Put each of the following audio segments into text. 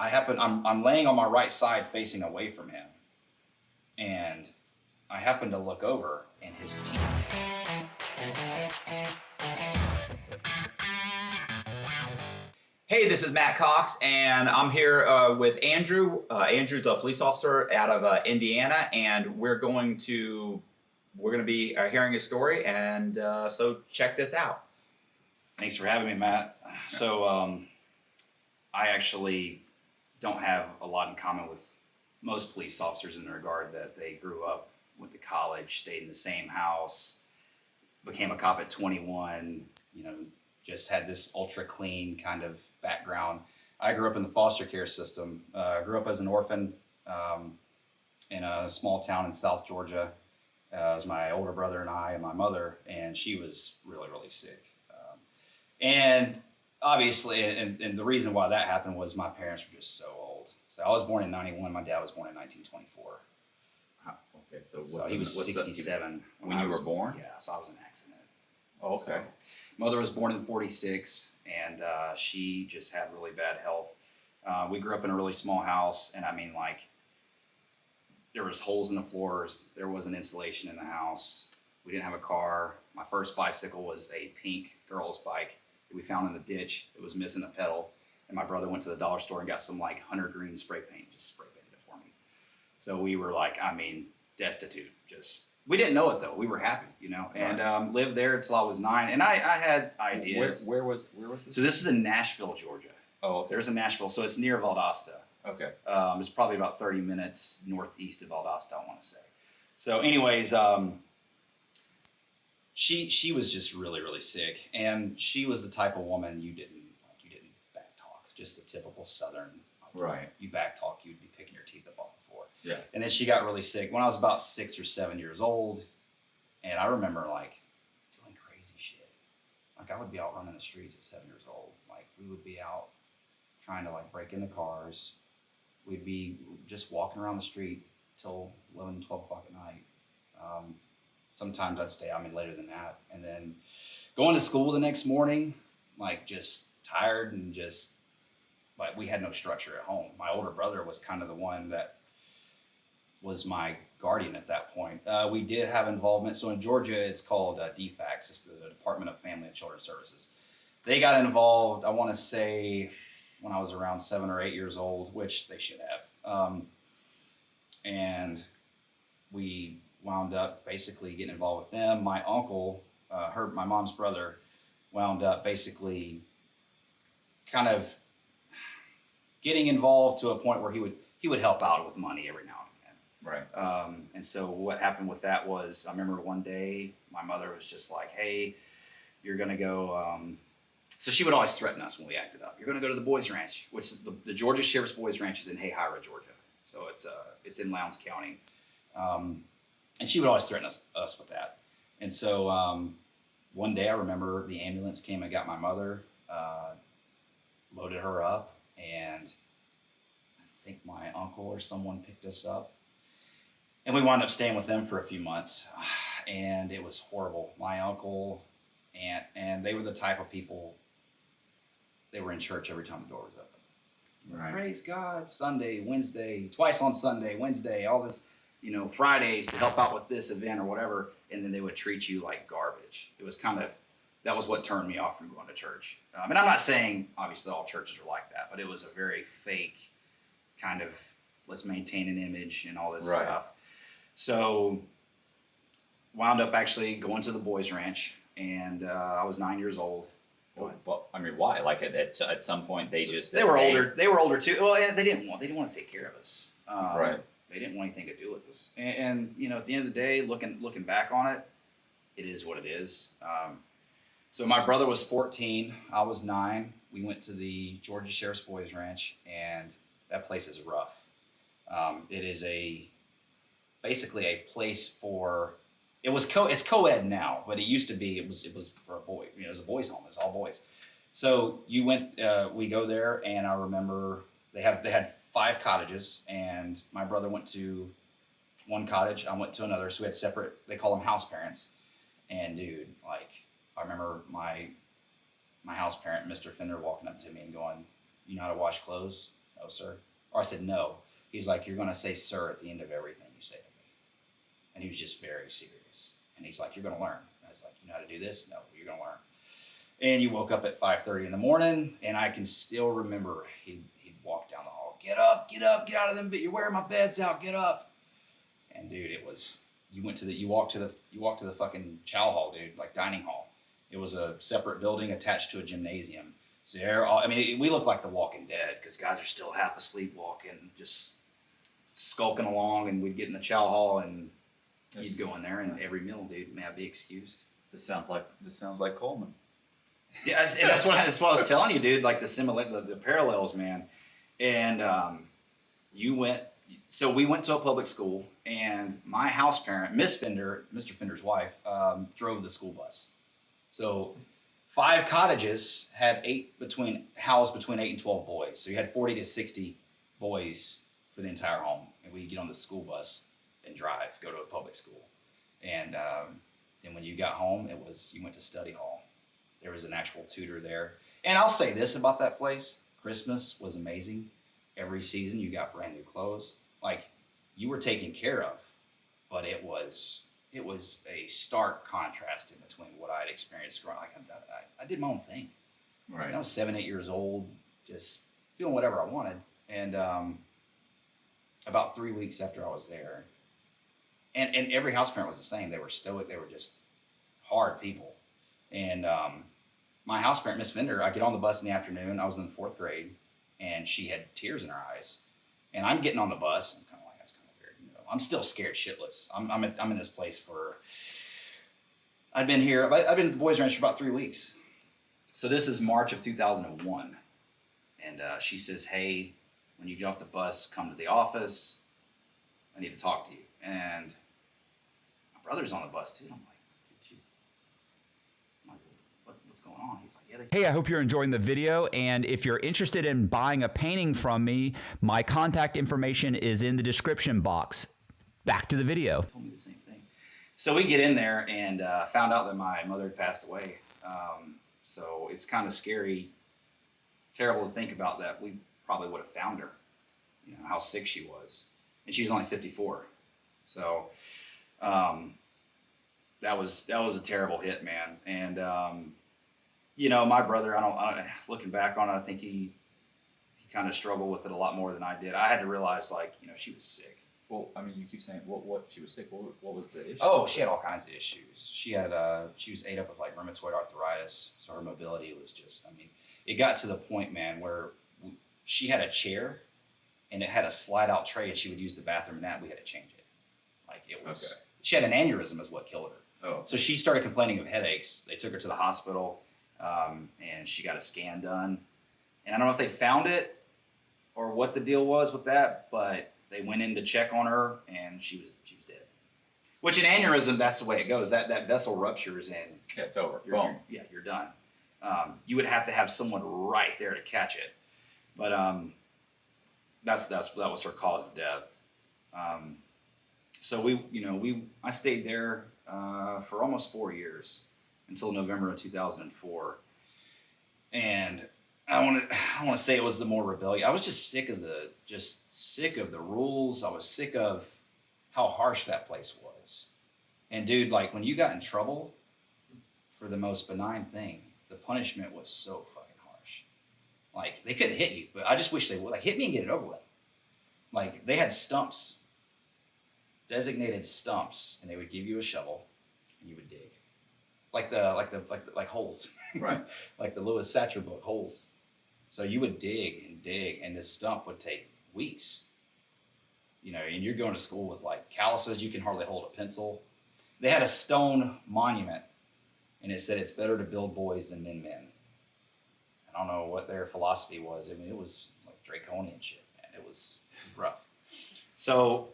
I'm laying on my right side facing away from him, and I happen to look over, and his Hey, this is Matt Cox, and I'm here with Andrew. Andrew's a police officer out of Indiana, and we're going to be hearing his story, and so check this out. Thanks for having me, Matt. So I actually don't have a lot in common with most police officers in the regard that they grew up, went to college, stayed in the same house, became a cop at 21, just had this ultra clean kind of background. I grew up in the foster care system. Grew up as an orphan in a small town in South Georgia. It was my older brother and I and my mother, and she was really, really sick. And obviously, and the reason why that happened was my parents were just so old. So I was born in 91. My dad was born in 1924. Okay, so he was 67 when you were born? Yeah, so I was an accident. Oh, okay. So, mother was born in 46, and she just had really bad health. We grew up in a really small house, and I mean, like, there was holes in the floors. There wasn't insulation in the house. We didn't have a car. My first bicycle was a pink girl's bike that we found in the ditch. It was missing a pedal, and my brother went to the dollar store and got some like hunter green spray paint, just spray painted it for me. So we were like, destitute. We didn't know it though. We were happy, and lived there until I was 9. And I had ideas. Where was this? So this is in Nashville, Georgia. Oh, okay. There's in Nashville, so it's near Valdosta. Okay. It's probably about 30 minutes northeast of Valdosta, I want to say. So anyways, she was just really, really sick, and she was the type of woman you didn't back talk, just the typical Southern. Right. You back talk, you'd be picking your teeth up off the floor. Yeah. And then she got really sick when I was about 6 or 7 years old, and I remember like doing crazy shit. Like I would be out running the streets at 7 years old. Like we would be out trying to like break into cars. We'd be just walking around the street till 11, 12 o'clock at night. Sometimes I'd stay out later than that. And then going to school the next morning, like just tired and just like we had no structure at home. My older brother was kind of the one that was my guardian at that point. We did have involvement. So in Georgia, it's called DFACS. It's the Department of Family and Children's Services. They got involved, I want to say, when I was around 7 or 8 years old, which they should have. And we wound up basically getting involved with them. My uncle, my mom's brother, wound up basically kind of getting involved to a point where he would help out with money every now and again. Right. And so what happened with that was, I remember one day my mother was just like, "Hey, you're gonna go." So she would always threaten us when we acted up. You're gonna go to the boys' ranch, which is the Georgia Sheriff's Boys Ranch is in Hayhira, Georgia. So it's in Lowndes County. And she would always threaten us with that. And so one day I remember the ambulance came and got my mother, loaded her up, and I think my uncle or someone picked us up. And we wound up staying with them for a few months. And it was horrible. My uncle, aunt, and they were the type of people, they were in church every time the door was open. Right. Praise God, Sunday, Wednesday, twice on Sunday, Wednesday, all this, Fridays to help out with this event or whatever, and then they would treat you like garbage. It was that was what turned me off from going to church. And I'm not saying, obviously, all churches are like that, but it was a very fake kind of, let's maintain an image and all this stuff. So, wound up actually going to the boys' ranch, and I was 9 years old. Well, why? Like at some point they were older. They were older too. Well, they didn't want to take care of us. Right. They didn't want anything to do with us. And at the end of the day, looking back on it, it is what it is. So my brother was 14. I was 9. We went to the Georgia Sheriff's Boys Ranch, and that place is rough. It is basically a place for. It's co-ed now, but it used to be. It was for a boy. It was a boys' home. It was all boys. So we go there, and I remember they had 5 cottages, and my brother went to one cottage. I went to another. So we had separate. They call them house parents. And dude, like I remember my house parent, Mr. Fender, walking up to me and going, "You know how to wash clothes?" No, sir. Or I said, no. He's like, you're going to say sir at the end of everything you say to me. And he was just very serious. And he's like, you're going to learn. And I was like, you know how to do this? No, you're going to learn. And you woke up at 5:30 in the morning, and I can still remember he'd walk down the hall. Get up, get out of them. You're wearing my beds out. Get up. And dude, it was, you walked to the fucking chow hall, dude, like dining hall. It was a separate building attached to a gymnasium. So we look like the Walking Dead because guys are still half asleep walking, just skulking along, and we'd get in the chow hall and you'd go in there, and every meal, dude, may I be excused? This sounds like Coleman. Yeah, and that's what I was telling you, dude. Like the parallels, man. And we went to a public school, and my house parent, Miss Fender, Mr. Fender's wife, drove the school bus. So 5 cottages had housed between 8 and 12 boys. So you had 40 to 60 boys for the entire home, and we get on the school bus and go to a public school. And then when you got home, you went to study hall. There was an actual tutor there. And I'll say this about that place. Christmas was amazing. Every season you got brand new clothes. Like, you were taken care of, but it was a stark contrast in between what I had experienced growing. Like, I did my own thing. Right. And I was 7, 8 years old, just doing whatever I wanted. And about 3 weeks after I was there, and every house parent was the same. They were stoic. They were just hard people. And my house parent, Miss Fender, I get on the bus in the afternoon. I was in the 4th grade, and she had tears in her eyes. And I'm getting on the bus. I'm kind of like, that's kind of weird. You know, I'm still scared shitless. I'm in this place I've been at the Boys Ranch for about 3 weeks. So this is March of 2001. And she says, hey, when you get off the bus, come to the office. I need to talk to you. And my brother's on the bus too. I'm like, what's going on? He's like, yeah. Hey, I hope you're enjoying the video, and if you're interested in buying a painting from me, my contact information is in the description box. Back to the video. Told me the same thing. So we get in there and found out that my mother had passed away. So it's kind of scary, terrible to think about that we probably would have found her, you know, how sick she was. And she was only 54. So that was a terrible hit, man. And you know, my brother, looking back on it, I think he kind of struggled with it a lot more than I did. I had to realize, like, you know, she was sick. Well, I mean, you keep saying what she was sick. What was the issue? Oh, she had all kinds of issues. She was ate up with like rheumatoid arthritis, so her mobility was just. I mean, it got to the point, man, where she had a chair, and it had a slide out tray, and she would use the bathroom in that. We had to change it. Like, it was. Okay. She had an aneurysm, is what killed her. Oh. So she started complaining of headaches. They took her to the hospital, and she got a scan done. And I don't know if they found it or what the deal was with that, but they went in to check on her, and she was dead. Which an aneurysm, that's the way it goes. That vessel ruptures, and yeah, it's over. Boom. You're done. You would have to have someone right there to catch it, but that was her cause of death. So I stayed there for almost 4 years until November of 2004, and I want to say it was the more rebellion. I was just sick of the rules. I was sick of how harsh that place was. And dude, like, when you got in trouble for the most benign thing, the punishment was so fucking harsh. Like, they couldn't hit you, but I just wish they would. Like, hit me and get it over with. Like, they had stumps, designated stumps, and they would give you a shovel, and you would dig, like holes, right? Like the Lewis Satcher book, Holes. So you would dig, and this stump would take weeks. You know, and you're going to school with like calluses. You can hardly hold a pencil. They had a stone monument, and it said it's better to build boys than mend men. I don't know what their philosophy was. I mean, it was like draconian shit, man. It was rough. So,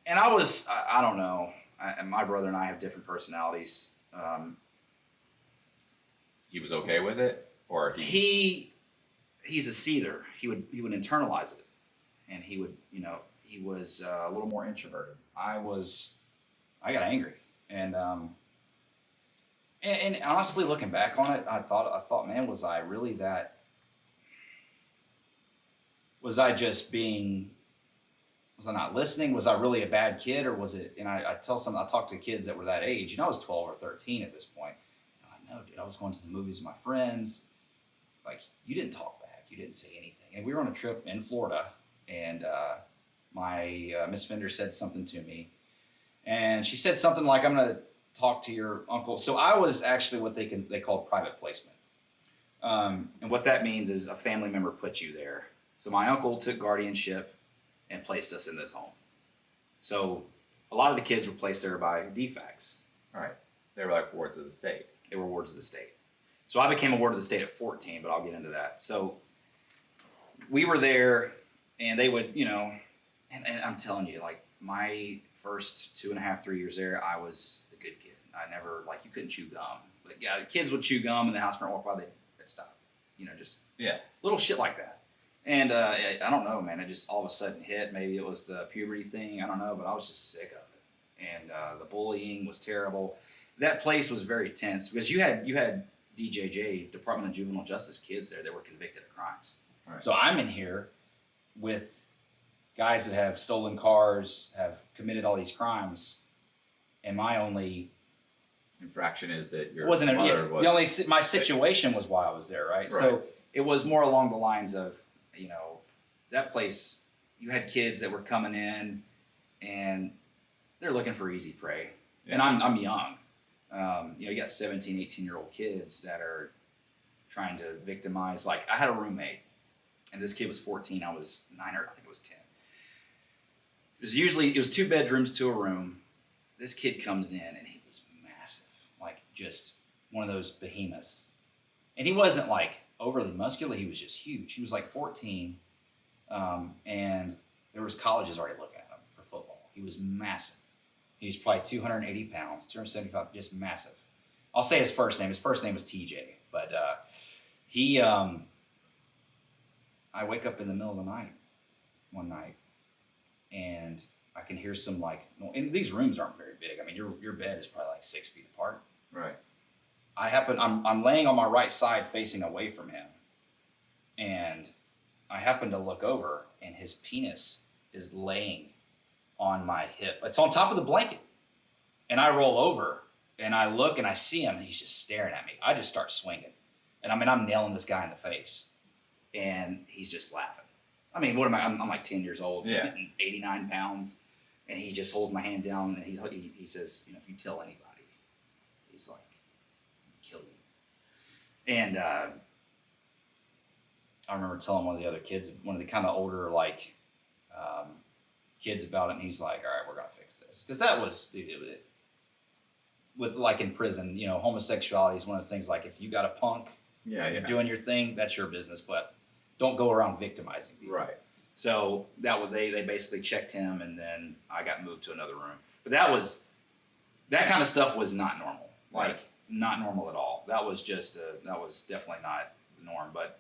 and I don't know. And my brother and I have different personalities. He was okay with it, or he's a seether. He would internalize it, and he would, you know, he was a little more introverted. I got angry, and honestly, looking back on it, I thought, man, was I really that was I not listening? Was I really a bad kid, or was it? And I talk to kids that were that age. I was 12 or 13 at this point. And I know, dude, I was going to the movies with my friends. Like, you didn't talk back. You didn't say anything. And we were on a trip in Florida, and my Miss Fender said something to me. And she said something like, I'm going to talk to your uncle. So I was actually what they call private placement. And what that means is a family member put you there. So my uncle took guardianship and placed us in this home. So a lot of the kids were placed there by defects. All right. They were like wards of the state. They were wards of the state. So I became a ward of the state at 14, but I'll get into that. So we were there, and they would, and I'm telling you, like, my first 2.5, 3 years there, I was the good kid. I never, like, you couldn't chew gum. But yeah, the kids would chew gum, and the house parent walked by, they'd stop. Just little shit like that. And I don't know, man. It just all of a sudden hit. Maybe it was the puberty thing. I don't know, but I was just sick of it. And the bullying was terrible. That place was very tense because you had DJJ, Department of Juvenile Justice kids there that were convicted of crimes. Right. So I'm in here with guys that have stolen cars, have committed all these crimes, and my only infraction is that your wasn't mother was the only my situation was why I was there, right? So it was more along the lines of, that place, you had kids that were coming in and they're looking for easy prey. Yeah. And I'm young. You got 17, 18-year-old kids that are trying to victimize. Like, I had a roommate, and this kid was 14. I was 9, or I think it was 10. It was 2 bedrooms to a room. This kid comes in, and he was massive, like just one of those behemoths. And he wasn't like overly muscular. He was just huge. He was like 14, and there was colleges already looking at him for football. He was massive. He was probably 280 pounds, 275, just massive. I'll say his first name. His first name was TJ, but I wake up in the middle of the night one night, and I can hear some and these rooms aren't very big. I mean, your bed is probably like 6 feet apart. Right. I'm laying on my right side facing away from him, and I happen to look over, and his penis is laying on my hip. It's on top of the blanket. And I roll over, and I look, and I see him, and he's just staring at me. I just start swinging. And I'm nailing this guy in the face. And he's just laughing. I mean, what am I? I'm like 10 years old, 89 pounds. And he just holds my hand down, and he says, if you tell anybody, he's like, kill you. And I remember telling one of the other kids, one of the kind of older, kids about it, and he's like, all right, we're going to fix this. Because that was, dude, with like in prison, homosexuality is one of those things, like if you got a punk, you're doing your thing, that's your business, but don't go around victimizing people. Right. So they basically checked him, and then I got moved to another room. But that kind of stuff was not normal. Like, not normal at all. That was that was definitely not the norm. But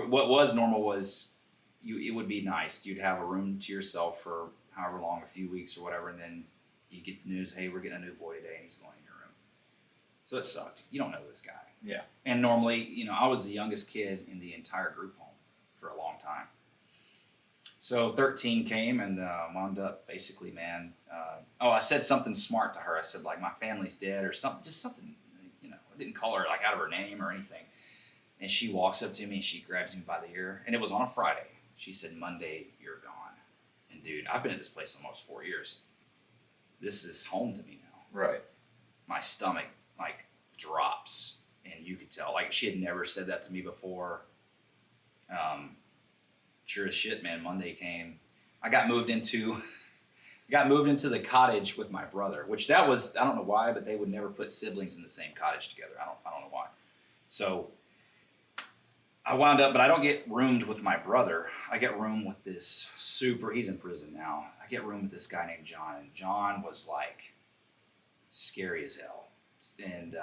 what was normal was, it would be nice. You'd have a room to yourself for however long, a few weeks or whatever, and then you get the news, hey, we're getting a new boy today, and he's going in your room. So it sucked. You don't know this guy. Yeah. And normally, I was the youngest kid in the entire group home for a long time. So 13 came, and wound up basically, man. I said something smart to her. I said, like, my family's dead, or something, just something, I didn't call her like out of her name or anything. And she walks up to me, and she grabs me by the ear, and it was on a Friday. She said, Monday, you're gone. And dude, I've been at this place almost 4 years. This is home to me now. Right. My stomach, drops. And you could tell, she had never said that to me before. Sure as shit, man, Monday came. I got moved into the cottage with my brother, which that was, I don't know why, but they would never put siblings in the same cottage together. I don't know why. So I wound up, but I don't get roomed with my brother. I get room with this he's in prison now. I get room with this guy named John, and John was scary as hell. And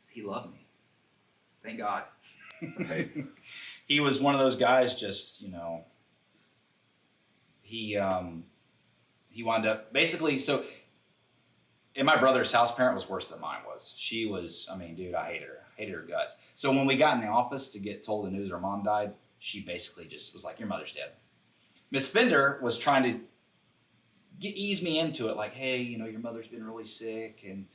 he loved me. Thank God. Right. He was one of those guys, just, he wound up basically, and my brother's house parent was worse than mine was. She was, dude, I hated her. Hated her guts. So when we got in the office to get told the news her mom died, she basically just was like, your mother's dead. Miss Fender was trying to ease me into it, like, hey, you know, your mother's been really sick. And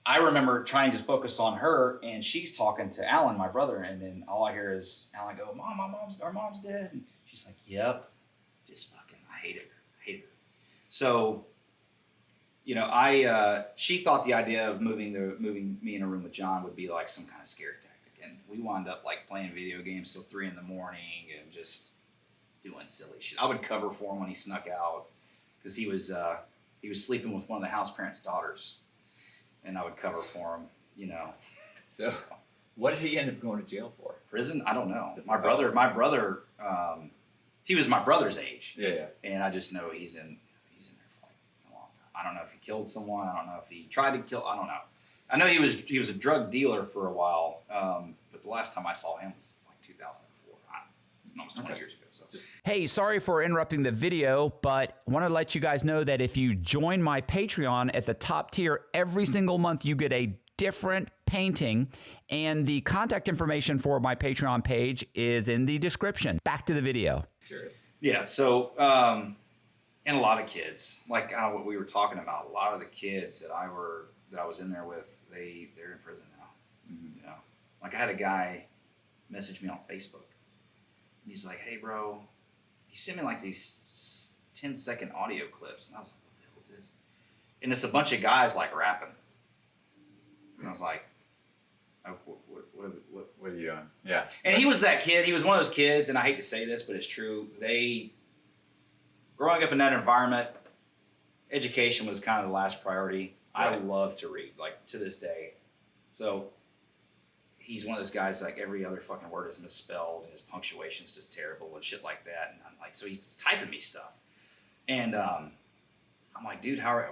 I remember trying to focus on her, and she's talking to Alan, my brother, and then all I hear is Alan go, Mom, our mom's dead. And she's like, yep, just fucking, I hated her. So, you know, she thought the idea of moving me in a room with John would be like some kind of scary tactic. And we wound up like playing video games till 3 a.m. and just doing silly shit. I would cover for him when he snuck out because he was sleeping with one of the house parents' daughters. And I would cover for him, you know. So, what did he end up going to jail for? Prison? I don't know. My brother, he was my brother's age. Yeah. And I just know he's in there for like a long time. I don't know if he killed someone. I don't know if he tried to kill. I don't know. I know he was a drug dealer for a while. But the last time I saw him was like 2004. Almost 20 years ago. So. Hey, sorry for interrupting the video, but I want to let you guys know that if you join my Patreon at the top tier, every single month you get a different painting, and the contact information for my Patreon page is in the description. Back to the video. Curious. Yeah, so, and a lot of kids, like kind of what we were talking about, a lot of the kids that I was in there with, they're in prison now. Mm-hmm. You know, like I had a guy message me on Facebook. And he's like, hey, bro, he sent me like these 10-second audio clips. And I was like, what the hell is this? And it's a bunch of guys like rapping. And I was like, oh, what are you doing? Yeah. And he was that kid. He was one of those kids, and I hate to say this, but it's true. Growing up in that environment, education was kind of the last priority. Right. I love to read, like to this day. So he's one of those guys, like every other fucking word is misspelled and his punctuation's just terrible and shit like that. And I'm like, so he's typing me stuff. And I'm like, dude, how are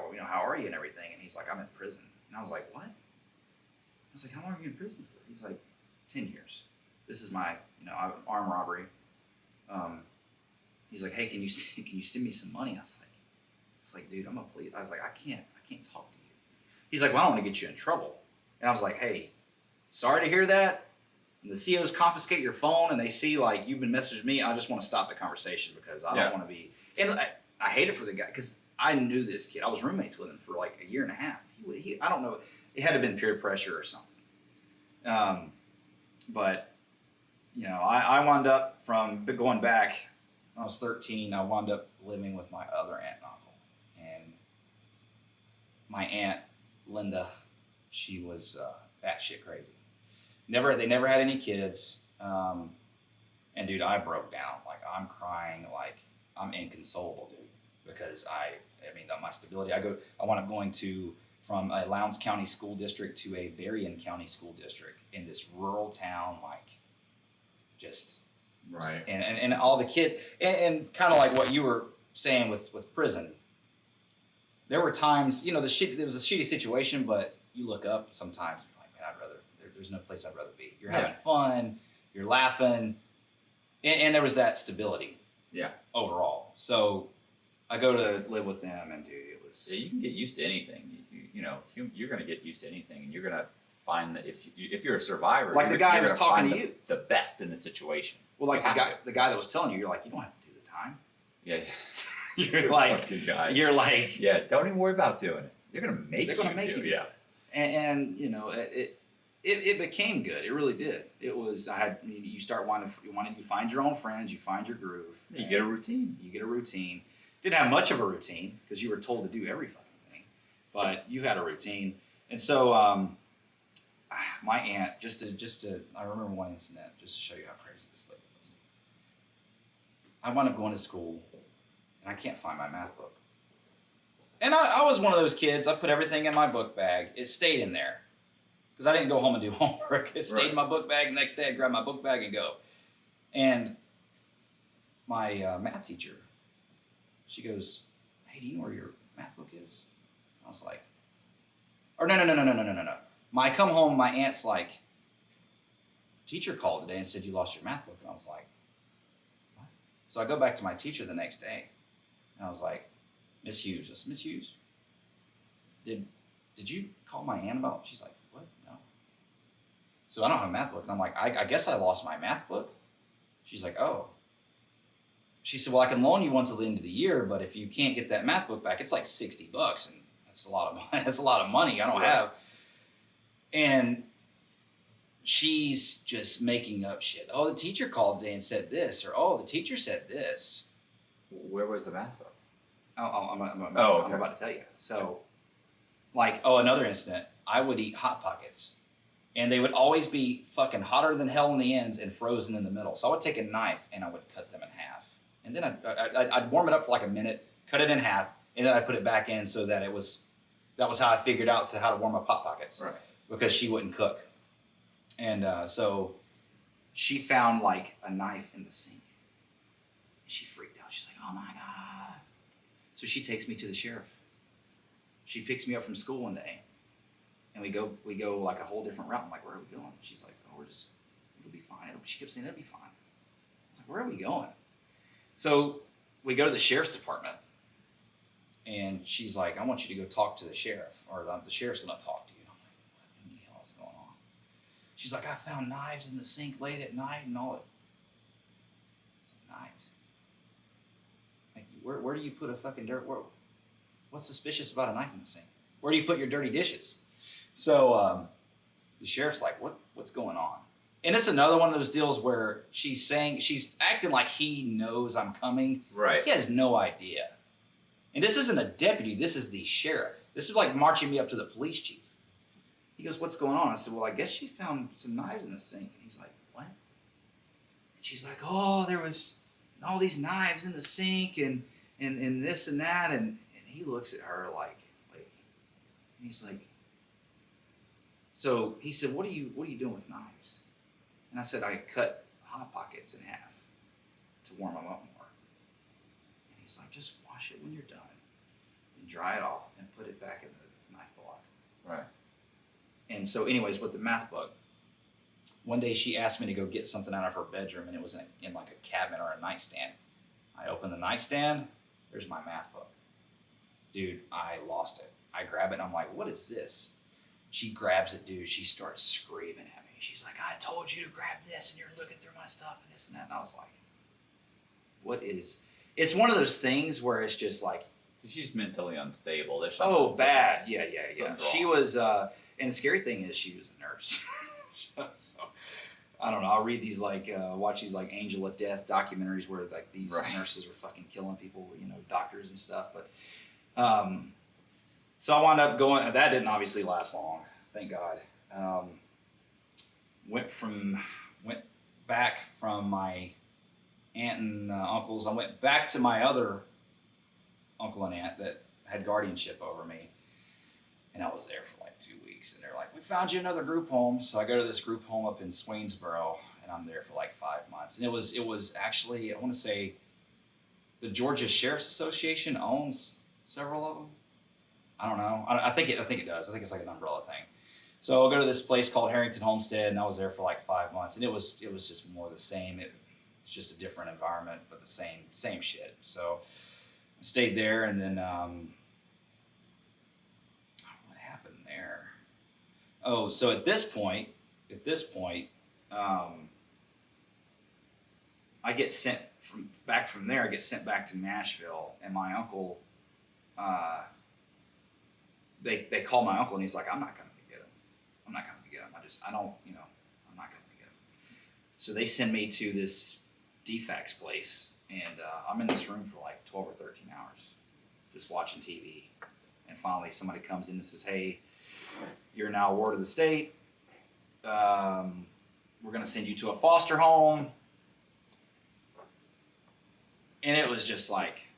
you and everything? And he's like, I'm in prison. And I was like, what? I was like, how long are you in prison for? He's like, 10 years. This is my, armed robbery. He's like, hey, can you send me some money? I was like, dude, I'm a police. I was like, I can't talk to you. He's like, well, I don't want to get you in trouble. And I was like, hey, sorry to hear that. And the COs confiscate your phone and they see like you've been messaging me. I just want to stop the conversation because I don't want to be. And I hate it for the guy because I knew this kid. I was roommates with him for like a year and a half. I don't know. It had to have been peer pressure or something. But I wound up from going back. When I was 13. I wound up living with my other aunt and uncle, and my aunt Linda, she was batshit crazy. They never had any kids. And dude, I broke down. Like I'm crying, like I'm inconsolable, dude, because my stability. I wound up going from a Lowndes County school district to a Berrien County school district in this rural town, like just right. And all the kids, and kind of like what you were saying with prison. There were times, it was a shitty situation, but you look up sometimes. There's no place I'd rather be. You're having fun, you're laughing, and there was that stability. Yeah. Overall, so I go to live with them, and dude, it was. Yeah, you can get used to anything. You're going to get used to anything, and you're going to find that if you're a survivor, like the guy who was talking to you, the best in the situation. Well, like the guy that was telling you, you're like, you don't have to do the time. Yeah. You're like, yeah, don't even worry about doing it. They're going to make you do it. Yeah. And it became good. It really did. It was, you start you find your own friends, you find your groove. You get a routine. Didn't have much of a routine because you were told to do every fucking thing, but you had a routine. And so, my aunt, I remember one incident just to show you how crazy this lady was. I wound up going to school and I can't find my math book. And I was one of those kids. I put everything in my book bag. It stayed in there because I didn't go home and do homework. It stayed in my book bag. The next day, I'd grab my book bag and go. And my math teacher, she goes, hey, do you know where your math book is? I was like, no. I come home, my aunt's like, teacher called today and said you lost your math book. And I was like, what? So I go back to my teacher the next day. And I was like, Miss Hughes. I said, Miss Hughes, did you call my aunt about? She's like, what? No. So I don't have a math book. And I'm like, I guess I lost my math book. She's like, oh. She said, well, I can loan you one till the end of the year, but if you can't get that math book back, it's like $60, and that's a lot of money. That's a lot of money I don't have. And she's just making up shit. Oh, the teacher called today and said this, or oh, the teacher said this. Where was the math book? I'm Okay. about to tell you. So, like, another incident. I would eat Hot Pockets, and they would always be fucking hotter than hell in the ends and frozen in the middle. So I would take a knife and I would cut them in half, and then I'd warm it up for like a minute, cut it in half, and then I put it back in so that that was how I figured out how to warm up Hot Pockets, Right. because she wouldn't cook, and so she found like a knife in the sink. She freaked out. She's like, "Oh my God." So she takes me to the sheriff. She picks me up from school one day, and we go like a whole different route. I'm like, "Where are we going?" She's like, "Oh, it'll be fine." She kept saying, "It'll be fine." I was like, "Where are we going?" So we go to the sheriff's department, and she's like, "I want you to go talk to the sheriff, or the sheriff's going to talk to you." And I'm like, "What in the hell is going on?" She's like, "I found knives in the sink late at night and all." Knives. Like, where do you put a fucking dirt? What's suspicious about a knife in the sink? Where do you put your dirty dishes? So the sheriff's like, what's going on? And it's another one of those deals where she's acting like he knows I'm coming. Right. He has no idea. And this isn't a deputy. This is the sheriff. This is like marching me up to the police chief. He goes, "What's going on?" I said, "Well, I guess she found some knives in the sink." And he's like, "What?" And she's like, "Oh, there was all these knives in the sink and this and that." And he looks at her like, and he's like, so he said, what are you doing with knives? And I said, "I cut Hot Pockets in half to warm them up more." And he's like, "Just wash it when you're done and dry it off and put it back in the knife block." Right. And so anyways, with the math book, one day she asked me to go get something out of her bedroom, and it was in like a cabinet or a nightstand. I opened the nightstand, there's my math book. Dude, I lost it. I grab it and I'm like, "What is this?" She grabs it, dude. She starts screaming at me. She's like, "I told you to grab this and you're looking through my stuff and this and that." And I was like, what is... It's one of those things where it's just like... She's mentally unstable. There's bad. Yeah. something's She wrong. was, and the scary thing is she was a nurse. So, I don't know. I'll read these watch these like Angel of Death documentaries where like these nurses are fucking killing people, doctors and stuff. But, so I wound up going, that didn't obviously last long. Thank God. Went back from my aunt and uncles. I went back to my other uncle and aunt that had guardianship over me. And I was there for like 2 weeks. And they're like, "We found you another group home." So I go to this group home up in Swainsboro, and I'm there for like 5 months. And it was actually, I want to say, the Georgia Sheriff's Association owns several of them. I don't know. I think it does. I think it's like an umbrella thing. So I'll go to this place called Harrington Homestead, and I was there for like 5 months. And it was just more the same. It's just a different environment, but the same shit. So I stayed there, and then what happened there? Oh, so at this point, I get sent back from there. I get sent back to Nashville, and my uncle, they call my uncle, and he's like, "I'm not coming to get him. I'm not coming to get him. I'm not coming to get him." So they send me to this DFAX place, and I'm in this room for like 12 or 13 hours, just watching TV. And finally, somebody comes in and says, "Hey, you're now a ward of the state. We're going to send you to a foster home." And it was just like,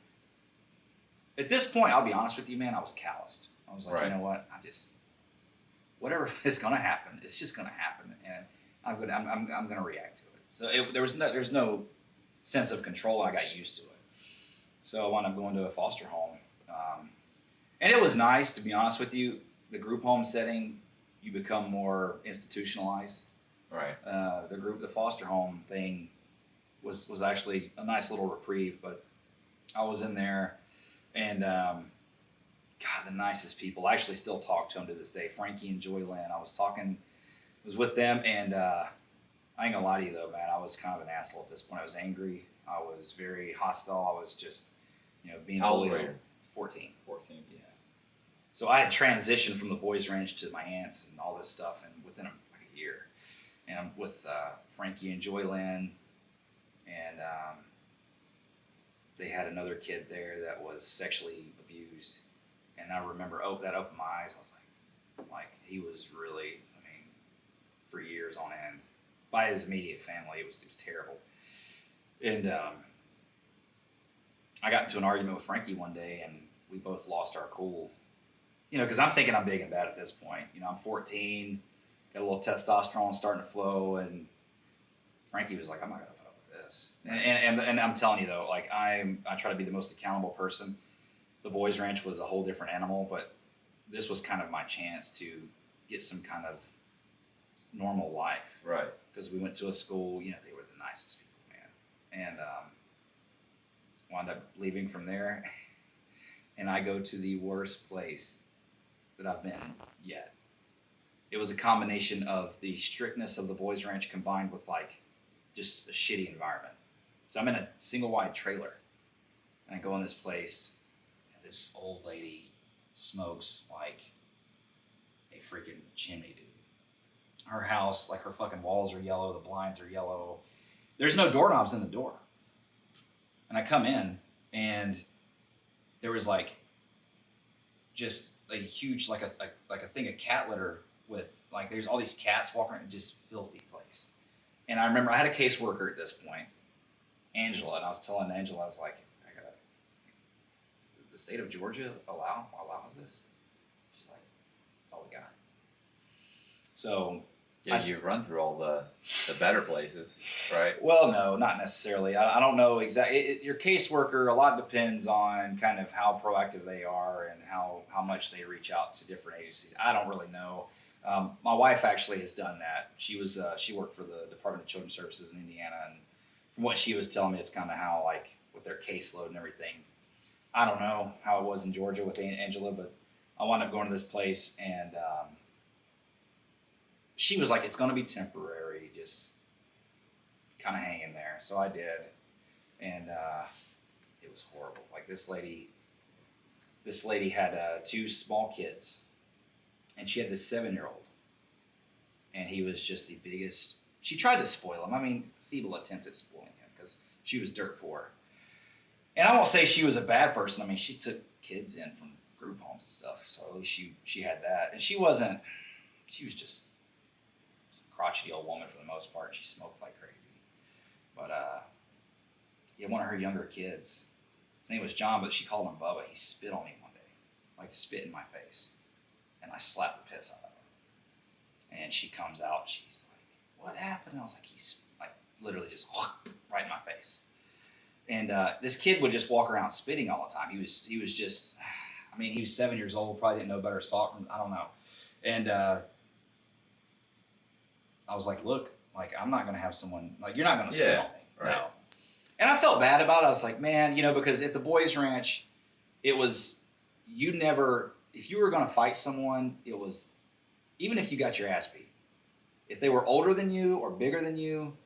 at this point, I'll be honest with you, man, I was calloused. I was like, Right. You know what? Whatever is going to happen, it's just going to happen. And I'm going to react to it. So there's no sense of control. I got used to it. So I wound up going to a foster home. And it was nice, to be honest with you. The group home setting, you become more institutionalized. Right. The foster home thing was actually a nice little reprieve, but I was in there, and God, the nicest people. I actually still talk to them to this day. Frankie and Joy Lynn. I was talking was with them, and I ain't gonna lie to you though, man. I was kind of an asshole at this point. I was angry. I was very hostile. I was just, being How old bullied. were you? 14. 14. Yeah. So I had transitioned from the boys' ranch to my aunts and all this stuff, and within like a year, and I'm with Frankie and Joylyn, and they had another kid there that was sexually abused, and I remember that opened my eyes. I was like he was really, for years on end, by his immediate family, it was terrible, and I got into an argument with Frankie one day, and we both lost our cool. Because I'm thinking I'm big and bad at this point. I'm 14, got a little testosterone starting to flow, and Frankie was like, I'm not going to put up with this. And I'm telling you, though, like, I try to be the most accountable person. The boys' ranch was a whole different animal, but this was kind of my chance to get some kind of normal life. Right. Because we went to a school, they were the nicest people, man. And wound up leaving from there, and I go to the worst place that I've been yet. It was a combination of the strictness of the boys' ranch combined with like just a shitty environment. So I'm in a single wide trailer, and I go in this place, and this old lady smokes like a freaking chimney, dude. Her house, like her fucking walls are yellow, the blinds are yellow. There's no doorknobs in the door. And I come in, and there was like just a huge, like a thing of cat litter with like, there's all these cats walking around, just filthy place. And I remember I had a caseworker at this point, Angela, and I was telling Angela, I was like, the state of Georgia allows this? She's like, that's all we got. So Yeah, you run through all the better places, right? Well, no, not necessarily. I don't know exactly. Your caseworker, a lot depends on kind of how proactive they are and how much they reach out to different agencies. I don't really know. My wife actually has done that. She worked for the Department of Children's Services in Indiana, and from what she was telling me, it's kind of how, like, with their caseload and everything. I don't know how it was in Georgia with Angela, but I wound up going to this place, and she was like, it's going to be temporary, just kind of hang in there. So I did. And it was horrible. Like this lady had 2 small kids, and she had this 7-year-old, and he was just the biggest. She tried to spoil him. Feeble attempt at spoiling him because she was dirt poor. And I won't say she was a bad person. She took kids in from group homes and stuff. So at least she had that. And she was just crotchety old woman for the most part. She smoked like crazy. But one of her younger kids, his name was John, but she called him Bubba. He spit on me one day, like spit in my face, and I slapped the piss out of her. And she comes out, she's like, "What happened?" And I was like, "He's like literally just right in my face." And this kid would just walk around spitting all the time. He was just, he was 7 years old, probably didn't know better, saw it from, I don't know. And I was like, look, like, I'm not going to have someone, like, you're not going to spit on me. Right. No. And I felt bad about it. I was like, man, because at the boys' ranch, it was, if you were going to fight someone, it was, even if you got your ass beat, if they were older than you or bigger than you,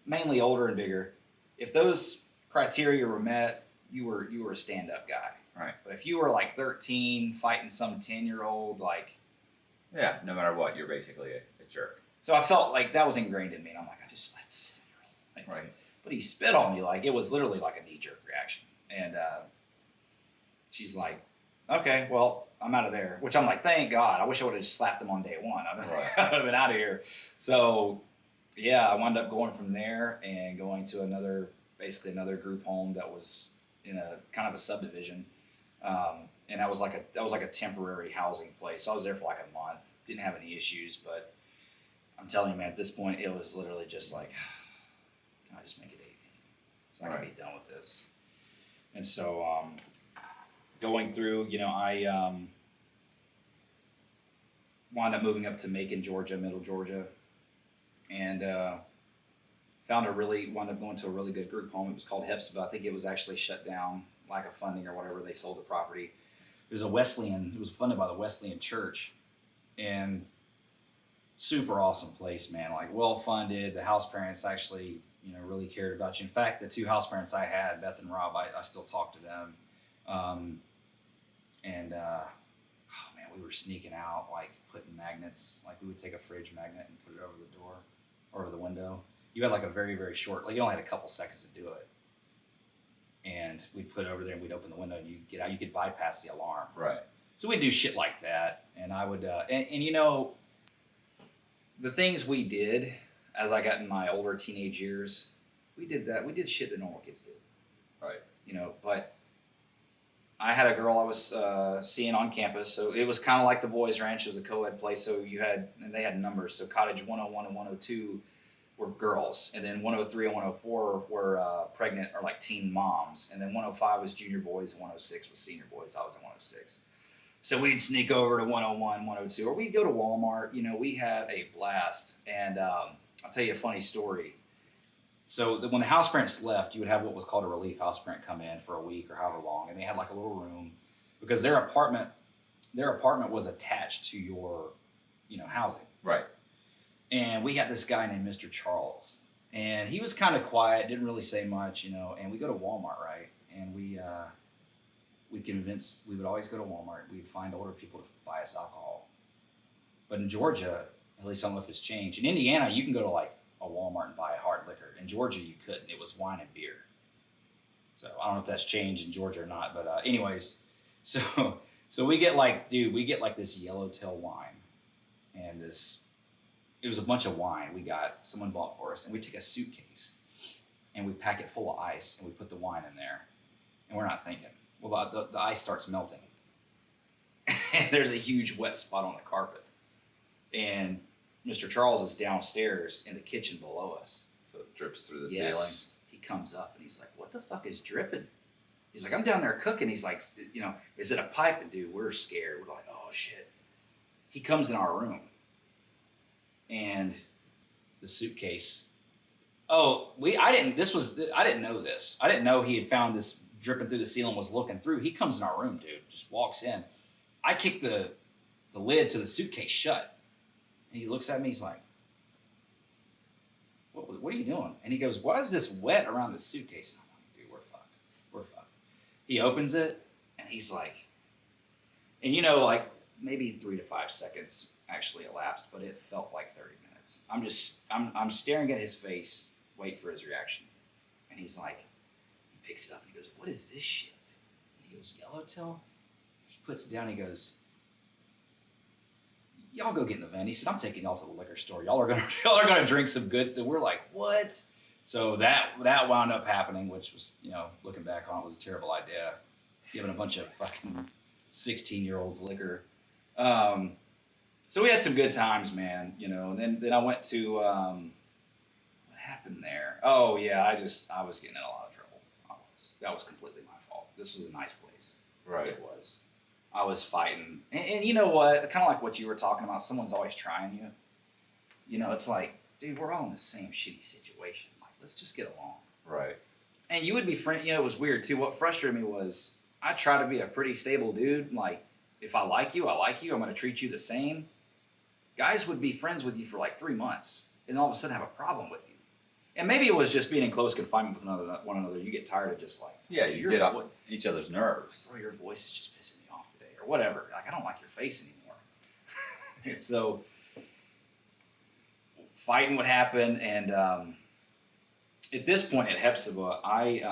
mainly older and bigger, if those criteria were met, you were a stand-up guy. Right. But if you were like 13 fighting some 10-year-old, like, yeah, no matter what, you're basically a jerk. So I felt like that was ingrained in me, and I'm like, I just slapped this 7-year-old. Right. But he spit on me, like, it was literally like a knee-jerk reaction. And she's like, okay, well, I'm out of there. Which I'm like, thank God. I wish I would have just slapped him on day one. I would have been out of here. So, yeah, I wound up going from there and going to another group home that was in a kind of a subdivision. And that was like a temporary housing place. So I was there for like a month. Didn't have any issues, but I'm telling you, man, at this point, it was literally just like, can I just make it 18? So I can be done with this. And so going through, I wound up moving up to Macon, Georgia, Middle Georgia, and wound up going to a really good group home. It was called Hepzibah. I think it was actually shut down, lack of funding or whatever. They sold the property. It was funded by the Wesleyan Church. And super awesome place, man. Like well funded. The house parents actually, really cared about you. In fact, the two house parents I had, Beth and Rob, I still talk to them. Oh man, we were sneaking out, like putting magnets. Like we would take a fridge magnet and put it over the door, or over the window. You had like a very, very short, like you only had a couple seconds to do it. And we'd put it over there and we'd open the window and you'd get out. You could bypass the alarm. Right. So we'd do shit like that. And I would, the things we did as I got in my older teenage years, we did that. We did shit that normal kids did. Right. But I had a girl I was seeing on campus. So it was kind of like the Boys Ranch. It was a co-ed place. So they had numbers. So Cottage 101 and 102 were girls. And then 103 and 104 were pregnant or like teen moms. And then 105 was junior boys and 106 was senior boys. I was in 106. So we'd sneak over to 101, 102, or we'd go to Walmart. We had a blast. And I'll tell you a funny story. So when the house parents left, you would have what was called a relief house parent come in for a week or however long. And they had like a little room because their apartment was attached to your, housing. Right. And we had this guy named Mr. Charles. And he was kind of quiet, didn't really say much, and we go to Walmart, right? And we would always go to Walmart. We'd find older people to buy us alcohol. But in Georgia, at least I don't know if it's changed. In Indiana, you can go to like a Walmart and buy hard liquor. In Georgia, you couldn't. It was wine and beer. So I don't know if that's changed in Georgia or not. But anyways, so we get like this yellowtail wine. And it was a bunch of wine someone bought for us. And we take a suitcase and we pack it full of ice and we put the wine in there. And we're not thinking. Well, the ice starts melting. And there's a huge wet spot on the carpet. And Mr. Charles is downstairs in the kitchen below us. So it drips through the ceiling. He comes up and he's like, what the fuck is dripping? He's like, I'm down there cooking. He's like, is it a pipe? And dude, we're scared. We're like, oh shit. He comes in our room. And the suitcase. I didn't know this. I didn't know he had found this dripping through the ceiling, was looking through. He comes in our room, dude, just walks in. I kick the lid to the suitcase shut. And he looks at me, he's like, what are you doing? And he goes, why is this wet around the suitcase? And I'm like, dude, we're fucked. He opens it, and he's like, and like maybe 3 to 5 seconds actually elapsed, but it felt like 30 minutes. I'm staring at his face, waiting for his reaction. And he's like, he picks it up, and he goes, what is this shit? And he goes, yellowtail? He puts it down, and he goes, y'all go get in the van. He said, I'm taking y'all to the liquor store. Y'all are gonna drink some good stuff. We're like, what? So that wound up happening, which was, looking back on it, was a terrible idea. Giving a bunch of fucking 16-year-olds liquor. So we had some good times, man. And then I went to what happened there? Oh yeah, I was getting in a lot of trouble. That was completely my fault. This was a nice place. Right. It was. I was fighting. And you know what? Kind of like what you were talking about. Someone's always trying you. It's like, dude, we're all in the same shitty situation. Like, let's just get along. Right. And you would be friend. It was weird, too. What frustrated me was I try to be a pretty stable dude. Like, if I like you, I like you. I'm going to treat you the same. Guys would be friends with you for like 3 months and all of a sudden have a problem with you. And maybe it was just being in close confinement with one another. You get tired of just like... Yeah, you get up each other's nerves. Or your voice is just pissing me off today or whatever. Like, I don't like your face anymore. And so fighting would happen. And at this point at Hepzibah, I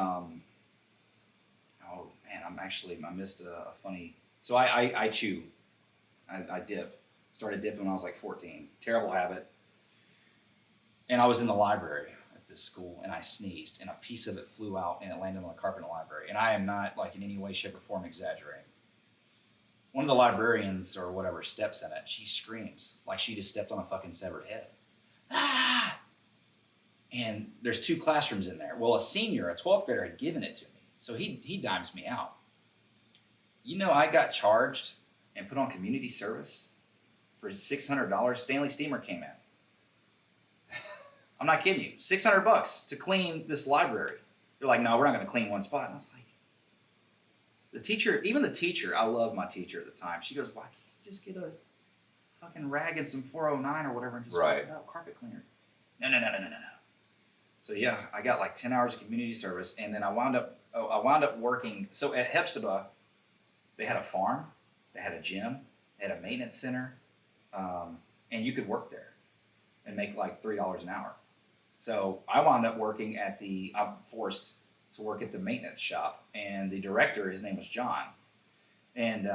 missed a funny... So I chew. I dip. Started dipping when I was like 14. Terrible habit. And I was in the library at this school, and I sneezed, and a piece of it flew out, and it landed on the carpet in the library. And I am not, like, in any way, shape, or form exaggerating. One of the librarians, or whatever, steps in it. She screams like she just stepped on a fucking severed head. Ah! And there's 2 classrooms in there. Well, a senior, a 12th grader, had given it to me. So he dimes me out. I got charged and put on community service for $600. Stanley Steamer came in. I'm not kidding you. $600 to clean this library. They're like, no, we're not going to clean one spot. And I was like, the teacher, I loved my teacher at the time. She goes, why can't you just get a fucking rag and some 409 or whatever and just Right. wipe it out, carpet cleaner. No. So yeah, I got like 10 hours of community service, and then I wound up working. So at Hepzibah, they had a farm, they had a gym, they had a maintenance center, and you could work there and make like $3 an hour. So I wound up working I'm forced to work at the maintenance shop, and the director, his name was John, and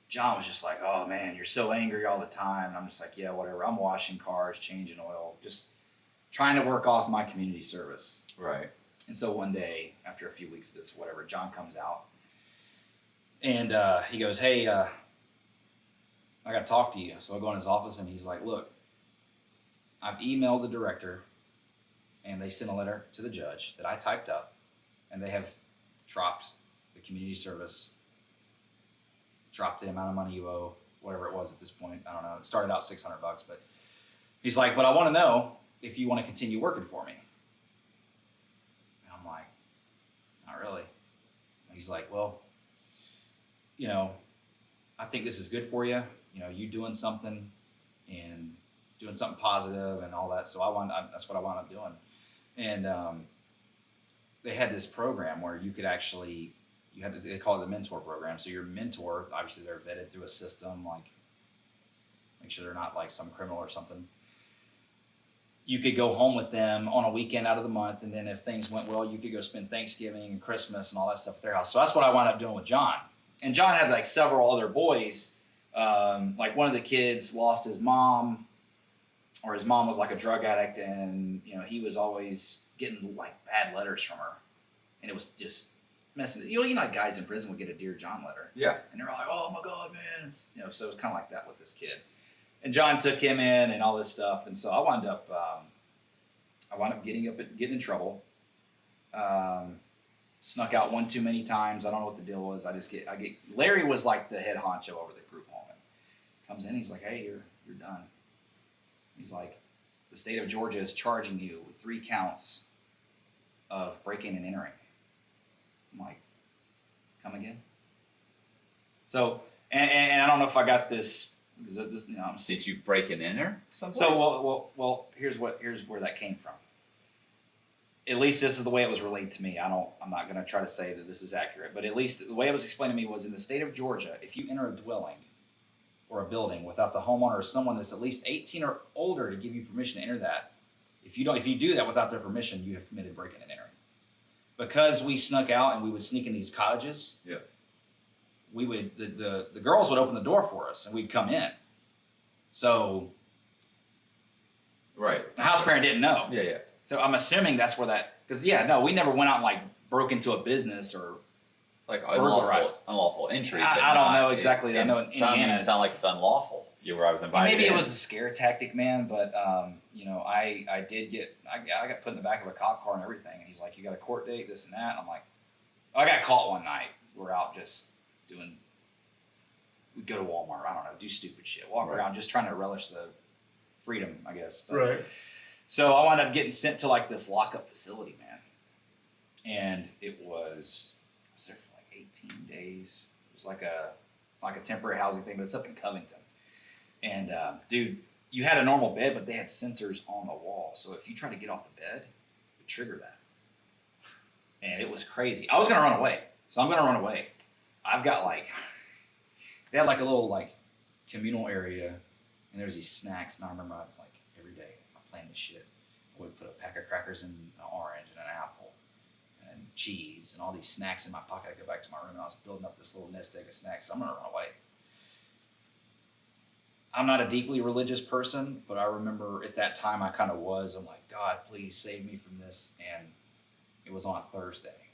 John was just like, "Oh man, you're so angry all the time." And I'm just like, "Yeah, whatever. I'm washing cars, changing oil, just trying to work off my community service." Right. And so one day, after a few weeks of this, whatever, John comes out, and he goes, "Hey, I got to talk to you." So I go in his office, and he's like, "Look, I've emailed the director, and they sent a letter to the judge that I typed up, and they have dropped the community service, dropped the amount of money you owe, whatever it was at this point. I don't know. It started out $600, but he's like, but I want to know if you want to continue working for me." And I'm like, "Not really." And he's like, "Well, I think this is good for you. You doing something and doing something positive and all that." So that's what I wound up doing. And they had this program where you could actually, they call it the mentor program. So your mentor, obviously they're vetted through a system, like make sure they're not like some criminal or something. You could go home with them on a weekend out of the month, and then if things went well, you could go spend Thanksgiving and Christmas and all that stuff at their house. So that's what I wound up doing with John. And John had like several other boys. Like one of the kids lost his mom, or his mom was like a drug addict, and he was always getting like bad letters from her, and it was just messing. Like guys in prison would get a Dear John letter. Yeah. And they're like, "Oh my God, man!" So it was kind of like that with this kid. And John took him in and all this stuff, and so I wound up getting in trouble. Snuck out one too many times. I don't know what the deal was. Larry was like the head honcho over the group home. And comes in, he's like, "Hey, you're done." He's like, "The state of Georgia is charging you with 3 counts of breaking and entering." I'm like, "Come again?" So, and I don't know if I got this. Did you break and enter someplace? So well, here's where that came from. At least this is the way it was relayed to me. I'm not going to try to say that this is accurate, but at least the way it was explained to me was, in the state of Georgia, if you enter a dwelling or a building without the homeowner or someone that's at least 18 or older to give you permission to enter that, if you do that without their permission, you have committed breaking and entering. Because we snuck out and we would sneak in these cottages. Yeah. We would the girls would open the door for us and we'd come in. So right. the house parent didn't know. Yeah. So I'm assuming that's where because we never went out and like broke into a business or It's like burglarized. unlawful entry. I don't know exactly. I know in Indiana it sounds like it's unlawful. Where I was invited. Maybe it was a scare tactic, man. But I got put in the back of a cop car and everything. And he's like, "You got a court date, this and that." And I'm like, I got caught one night. We're out just we'd go to Walmart. I don't know, do stupid shit, walk around, just trying to relish the freedom, I guess. But, right. So I wound up getting sent to like this lockup facility, man. And I was there for like 18 days. It was like a temporary housing thing, but it's up in Covington. And dude, you had a normal bed, but they had sensors on the wall. So if you tried to get off the bed, it would trigger that. And it was crazy. I was going to run away. So I'm going to run away. I've got they had like a little like communal area, and there's these snacks. And I remember I was like, every day I'm playing this shit. I would put a pack of crackers and an orange and an apple and cheese and all these snacks in my pocket. I'd go back to my room and I was building up this little nest egg of snacks. So I'm going to run away. I'm not a deeply religious person, but I remember at that time I kind of was. I'm like, "God, please save me from this." And it was on a Thursday.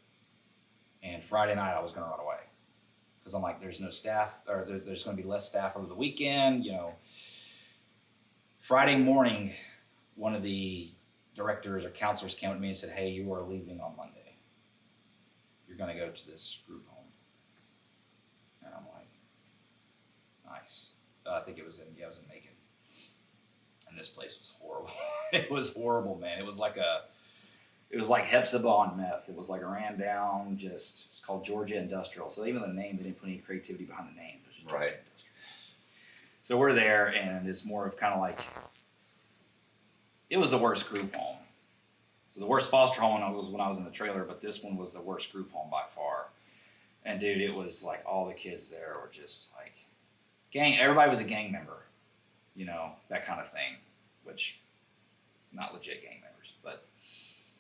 And Friday night I was going to run away. Because I'm like, there's no staff, or there's going to be less staff over the weekend, Friday morning, one of the directors or counselors came up to me and said, "Hey, you are leaving on Monday. You're going to go to this group home." And I'm like, nice. I think it was in Macon. And this place was horrible. It was horrible, man. It was like Hepzibah on meth. It was like a ran down, it's called Georgia Industrial. So even the name, they didn't put any creativity behind the name. It was just Georgia Industrial. So we're there, and it's more of kind of like, it was the worst group home. So the worst foster home was when I was in the trailer, but this one was the worst group home by far. And dude, it was like all the kids there were just like gang. Everybody was a gang member, you know, that kind of thing, which not legit gang members, but.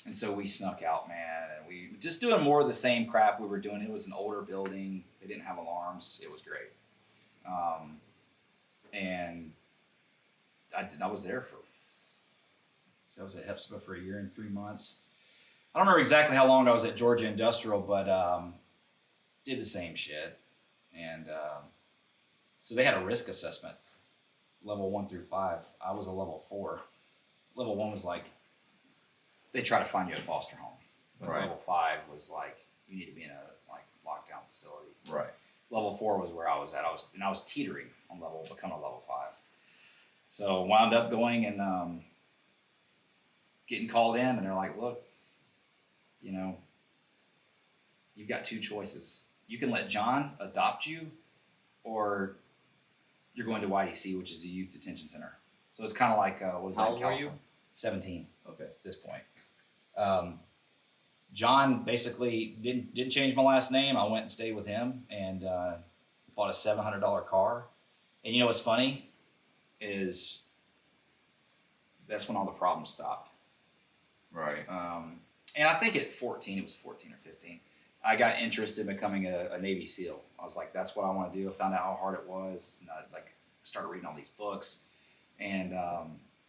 And so we snuck out, man, and we just doing more of the same crap we were doing. It was an older building. They didn't have alarms. It was great. And I was there I was at HEPSPA for 1 year and 3 months. I don't remember exactly how long I was at Georgia Industrial, but did the same shit. And so they had a risk assessment, level 1 through 5. I was a level 4. Level 1 was like, they try to find you a foster home. But Right. level 5 was like, you need to be in a like lockdown facility. Right. Level 4 was where I was at. I was teetering on becoming a level 5. So wound up going and getting called in, and they're like, look, you know, you've got 2 choices. You can let John adopt you, or you're going to YDC, which is a youth detention center. So it's kind of like, what is that? How old were you? 17 Okay. at this point. John basically didn't change my last name. I went and stayed with him and bought a $700 car. And you know what's funny is that's when all the problems stopped. Right. And I think at 14, it was 14 or 15, I got interested in becoming a Navy SEAL. I was like, that's what I want to do. I found out how hard it was. And I started reading all these books. And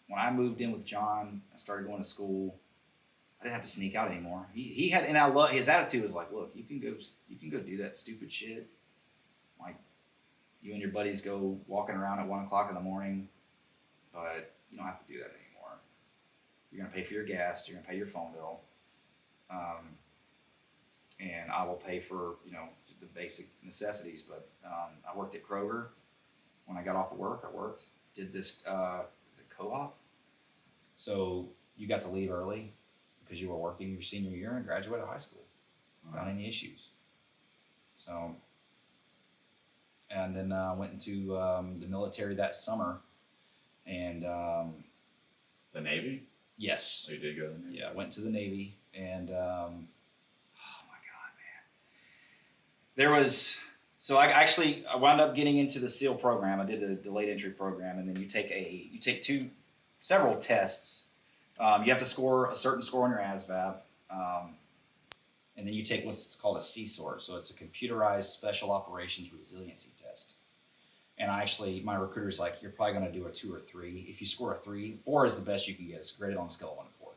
when I moved in with John, I started going to school. I didn't have to sneak out anymore. He had, and I love his attitude was like, look, you can go do that stupid shit. Like, you and your buddies go walking around at 1 o'clock in the morning, but you don't have to do that anymore. You're gonna pay for your gas. You're gonna pay your phone bill, and I will pay for the basic necessities. But I worked at Kroger. When I got off of work, I worked. Did this is it co-op? So you got to leave early because you were working your senior year and graduated high school without any issues. So, and then I went into the military that summer, and The Navy? yes, So you did go to the Navy? yeah, I went to the Navy, and oh my God, man, there was. So I wound up getting into the SEAL program. I did the delayed entry program, and then you take several tests. You have to score a certain score on your ASVAB, and then you take what's called a CSOR. So it's a computerized special operations resiliency test. And my recruiter's like, you're probably going to do a 2 or 3. If you score a 3, 4 is the best you can get. It's graded on a scale of 1 to 4.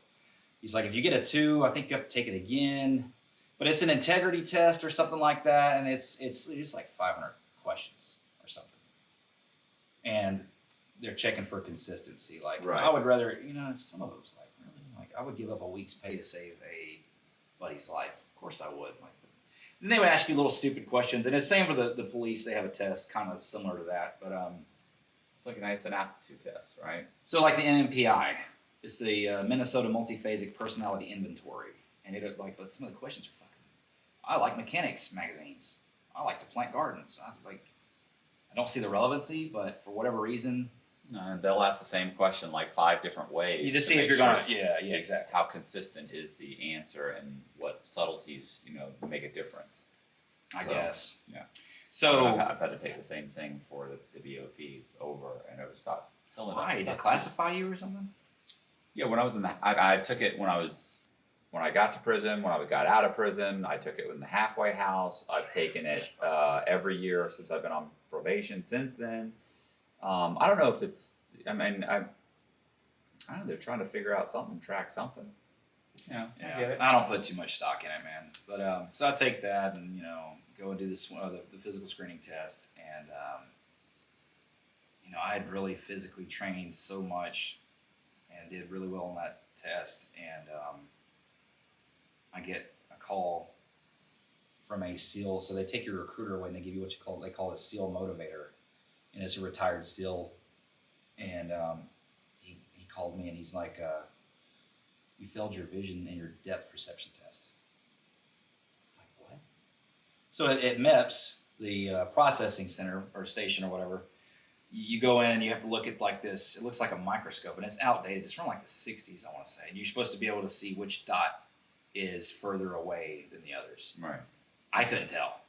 He's like, if you get a 2, I think you have to take it again. But it's an integrity test or something like that, and it's like 500 questions or something. And they're checking for consistency. Like, Right. I would rather, some of it was like, really? Like, I would give up a week's pay to save a buddy's life. Of course I would. Like, then they would ask you little stupid questions, and it's the same for the police. They have a test kind of similar to that, but It's an aptitude test, right? so like the MMPI, it's the Minnesota Multiphasic Personality Inventory, and but some of the questions are fucking. I like mechanics magazines. I like to plant gardens. I don't see the relevancy, but for whatever reason, No, they'll ask the same question like 5 different ways. you just to see if make you're sure gonna. it's- Yeah, exactly. How consistent is the answer and what subtleties, make a difference. I So, guess. yeah. So I've had to take the same thing for the BOP over, and it was about telling. why to classify you or something? Yeah, when I was I took it when I got to prison, when I got out of prison. I took it in the halfway house. I've taken it every year since I've been on probation since then. I don't know if it's, I don't know, they're trying to figure out something, track something. I get it. I don't put too much stock in it, man. But so I take that and go and do this the physical screening test, and I had really physically trained so much and did really well on that test, and I get a call from a SEAL. So they take your recruiter away and they give you what they call a SEAL motivator, and it's a retired SEAL, and he called me and he's like, you failed your vision and your depth perception test. I'm like, what? So at MEPS, the processing center or station or whatever, you go in and you have to look at like this. It looks like a microscope, and it's outdated. It's from like the 60s, I want to say. And you're supposed to be able to see which dot is further away than the others. Right. I couldn't tell.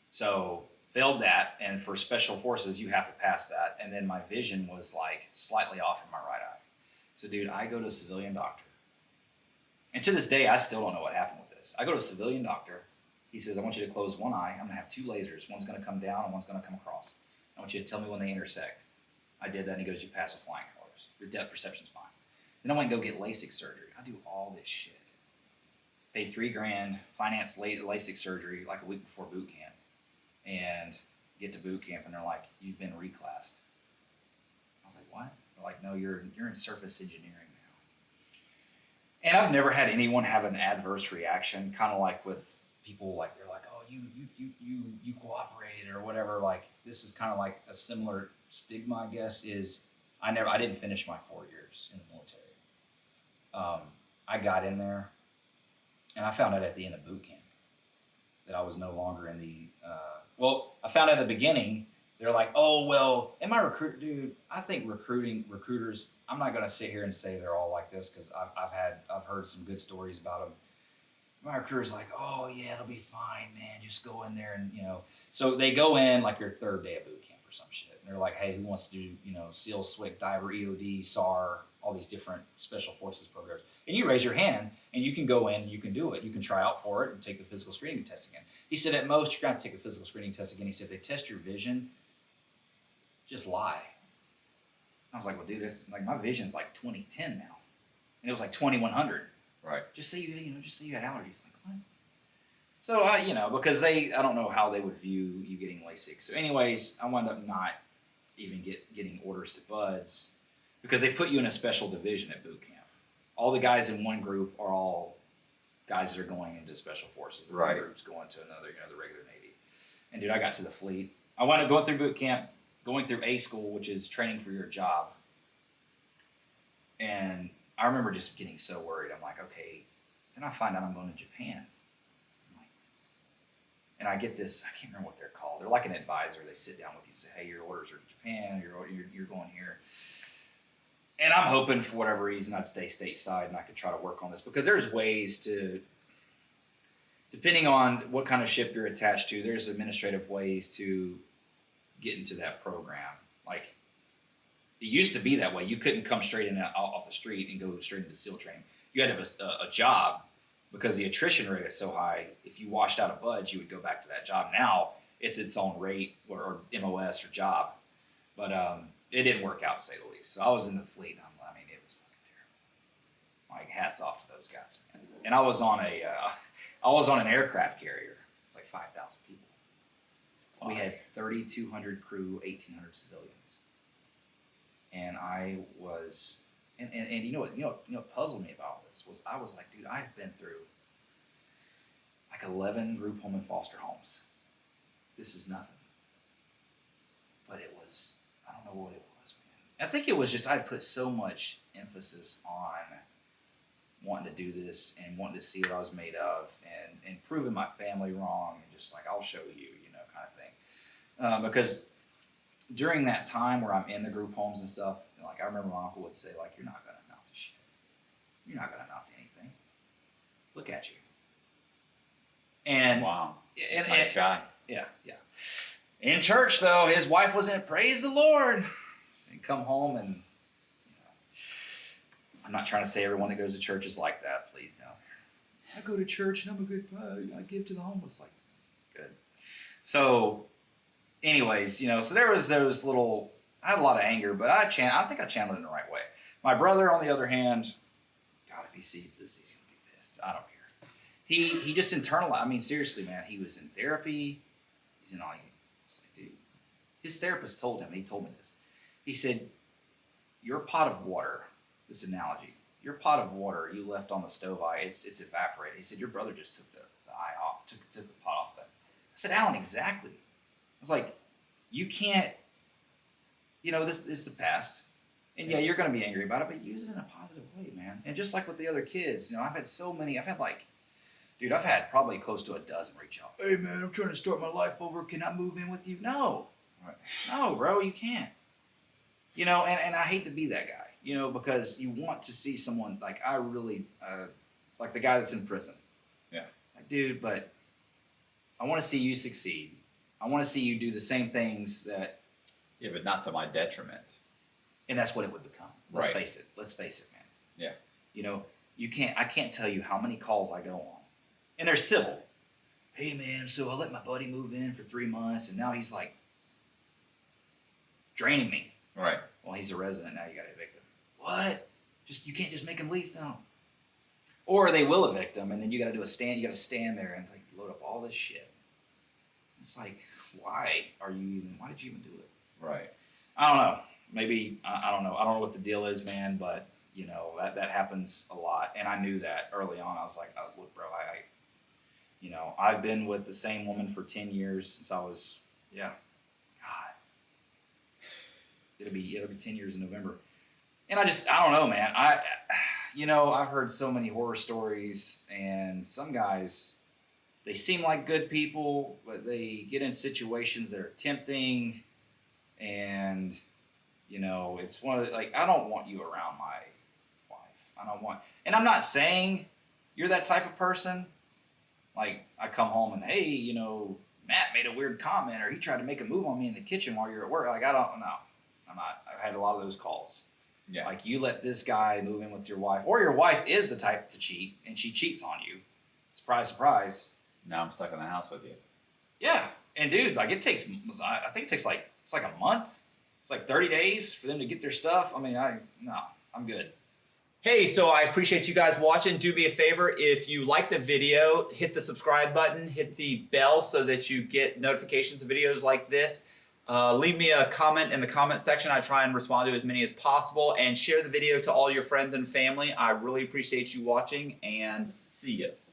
So failed that, and for special forces, you have to pass that. And then my vision was like slightly off in my right eye. So, dude, I go to a civilian doctor. And to this day, I still don't know what happened with this. I go to a civilian doctor. He says, I want you to close one eye. I'm going to have 2 lasers. One's going to come down and one's going to come across. I want you to tell me when they intersect. I did that, and he goes, you pass with flying colors. Your depth perception's fine. Then I went and go get LASIK surgery. I do all this shit. Paid $3,000, financed LASIK surgery like a week before boot camp. And get to boot camp, and they're like, you've been reclassed. I was like, what? They're like, no, you're in surface engineering now. And I've never had anyone have an adverse reaction, kind of like with people, like they're like, oh, you cooperated or whatever. Like, this is kind of like a similar stigma, I guess, is I didn't finish my 4 years in the military. I got in there, and I found out at the end of boot camp that I was no longer in the, I found out at the beginning. They're like, oh, well, am I recruiter? Dude, I think recruiters, I'm not going to sit here and say they're all like this, because I've heard some good stories about them. My recruiter's like, oh, yeah, it'll be fine, man. Just go in there and, So they go in like your 3rd day of boot camp or some shit. And they're like, hey, who wants to do, SEAL, SWIC, Diver, EOD, SAR, all these different special forces programs. And you raise your hand, and you can go in and you can do it. You can try out for it and take the physical screening test again. He said, at most, you're going to have to take the physical screening test again. He said, if they test your vision, just lie. I was like, well, dude, that's like my vision's like 2010 now. And it was like 2100. Right. Just say you had allergies. Like, what? So, because I don't know how they would view you getting LASIK. So anyways, I wound up not even getting orders to buds, because they put you in a special division at boot camp. All the guys in one group are all guys that are going into special forces. And right. One group's going to another, the regular Navy. And dude, I got to the fleet. I wound up going through boot camp, going through A school, which is training for your job. And I remember just getting so worried. I'm like, okay. Then I find out I'm going to Japan. And I get this, I can't remember what they're called. They're like an advisor. They sit down with you and say, hey, your orders are to Japan, you're going here. And I'm hoping for whatever reason I'd stay stateside and I could try to work on this, because there's ways to, depending on what kind of ship you're attached to, there's administrative ways to get into that program. Like, it used to be that way. You couldn't come straight in off the street and go straight into SEAL training. You had to have a job, because the attrition rate is so high. If you washed out a budge, you would go back to that job. Now it's its own rate or MOS or job. But it didn't work out, to say the least. So I was in the fleet. And it was fucking terrible. Like, hats off to those guys, man. And I was on an aircraft carrier. It's like 5,000 people. We had 3,200 crew, 1,800 civilians. And I was, and you know what puzzled me about this was, I was like, dude, I've been through like 11 group home and foster homes. This is nothing. But it was, I don't know what it was, man. I think it was just, I put so much emphasis on wanting to do this and wanting to see what I was made of, and proving my family wrong, and just like, I'll show you, kind of thing. Because during that time where I'm in the group homes and stuff, like, I remember my uncle would say, like, you're not going to amount to shit. You're not going to amount to anything. Look at you. And wow. And, nice guy. Yeah. In church, though, his wife was in, praise the Lord. And come home and, I'm not trying to say everyone that goes to church is like that. Please don't. I go to church and I'm a good, I give to the homeless. Like, good. So, anyways, so there was those little, I had a lot of anger, but I think I channeled it in the right way. My brother, on the other hand, God, if he sees this, he's going to be pissed. I don't care. He just internalized, seriously, man, he was in therapy. He's in all, it's like, dude, his therapist told him, he told me this. He said, your pot of water, this analogy, your pot of water you left on the stove eye, it's evaporated. He said, your brother just took the eye off, took the pot off that. I said, Alan, exactly. I was like, you can't, this is the past. And yeah, you're going to be angry about it, but use it in a positive way, man. And just like with the other kids, I've had probably close to a dozen reach out. Hey, man, I'm trying to start my life over. Can I move in with you? No. Right. No, bro, you can't. You know, and I hate to be that guy, you know, because you want to see someone like I really like the guy that's in prison. Yeah. Like, dude, but I want to see you succeed. I want to see you do the same things that. Yeah, but not to my detriment. And that's what it would become. Let's Right. face it. Let's face it, man. Yeah. You know, I can't tell you how many calls I go on. And they're civil. Hey, man, so I let my buddy move in for 3 months, and now he's like draining me. Right. Well, he's a resident now. You got to evict him. What? You can't just make him leave? No. Or they will evict him, and then you got to do a stand. You got to stand there and like load up all this shit. It's like, why did you even do it? Right. I don't know. Maybe I don't know. I don't know what the deal is, man. But you know that happens a lot, and I knew that early on. I was like, oh, look, bro, I've been with the same woman for 10 years since I was, God. It'll be 10 years in November. And I don't know, man. I've heard so many horror stories, and some guys, they seem like good people, but they get in situations that are tempting, and, it's one of the, like, I don't want you around my wife. And I'm not saying you're that type of person. Like, I come home and, hey, Matt made a weird comment, or he tried to make a move on me in the kitchen while you're at work. Like, I don't know. I'm not. I've had a lot of those calls. Yeah. Like, you let this guy move in with your wife, or your wife is the type to cheat, and she cheats on you. Surprise, surprise. Now I'm stuck in the house with you. Yeah. And, dude, like, I think it takes, like, it's like a month. It's like 30 days for them to get their stuff. I mean, I'm good. Hey, so I appreciate you guys watching. Do me a favor, if you like the video, hit the subscribe button, hit the bell so that you get notifications of videos like this. Leave me a comment in the comment section. I try and respond to as many as possible, and share the video to all your friends and family. I really appreciate you watching, and see ya.